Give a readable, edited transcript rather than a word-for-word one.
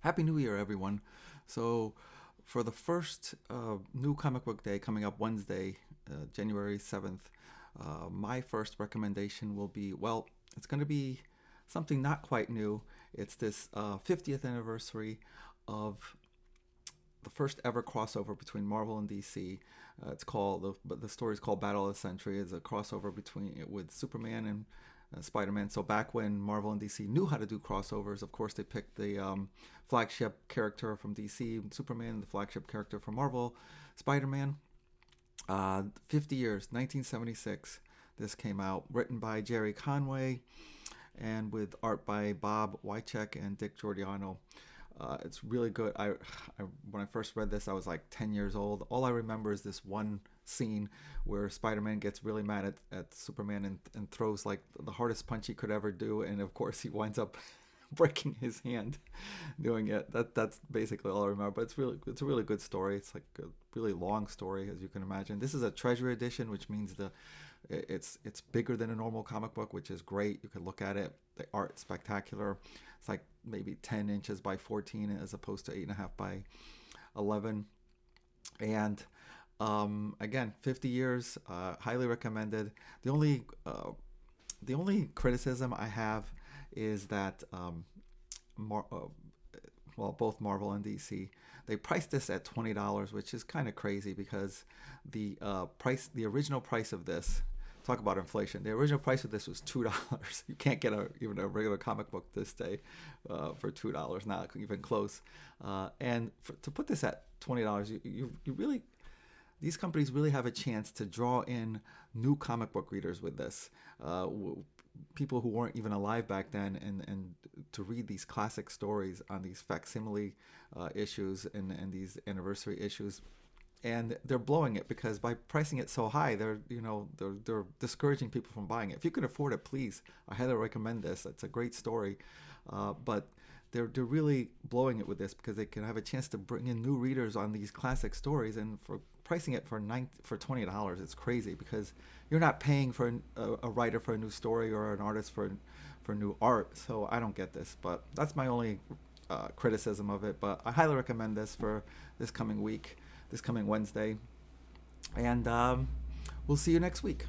Happy New Year, everyone. So, for the first new comic book day coming up Wednesday, January 7th, my first recommendation will be it's going to be something not quite new. It's this 50th anniversary of the first ever crossover between Marvel and DC. It's called the story is called Battle of the Century. It's a crossover between with Superman and Spider-Man. So back when Marvel and DC knew how to do crossovers, of course they picked the flagship character from DC, Superman, the flagship character from Marvel, Spider-Man. 50 years, 1976. This came out, written by Gerry Conway, and with art by Bob Wycheck and Dick Giordano. It's really good. When I first read this, I was like 10 years old. All I remember is this one scene where Spider-Man gets really mad at Superman and throws like the hardest punch he could ever do, and of course he winds up breaking his hand doing it. That's basically all I remember. But it's a really good story. It's like a really long story, as you can imagine. This is a Treasury Edition, which means it's bigger than a normal comic book, which is great. You can look at it. The art spectacular. It's like maybe 10 inches by 14 as opposed to 8.5 by 11. And again, 50 years, highly recommended. The only criticism I have is that both Marvel and DC, they priced this at $20, which is kind of crazy because the original price of this. Talk about inflation. The original price of this was $2. You can't get even a regular comic book this day for $2, not even close. To put this at $20, you really, these companies really have a chance to draw in new comic book readers with this. People who weren't even alive back then, and to read these classic stories on these facsimile issues and these anniversary issues. And they're blowing it because by pricing it so high, they're discouraging people from buying it. If you can afford it, please, I highly recommend this. It's a great story, but they're really blowing it with this because they can have a chance to bring in new readers on these classic stories. And for pricing it for $20, it's crazy because you're not paying for a writer for a new story or an artist for new art. So I don't get this, but that's my only criticism of it. But I highly recommend this for this coming week. This coming Wednesday. And we'll see you next week.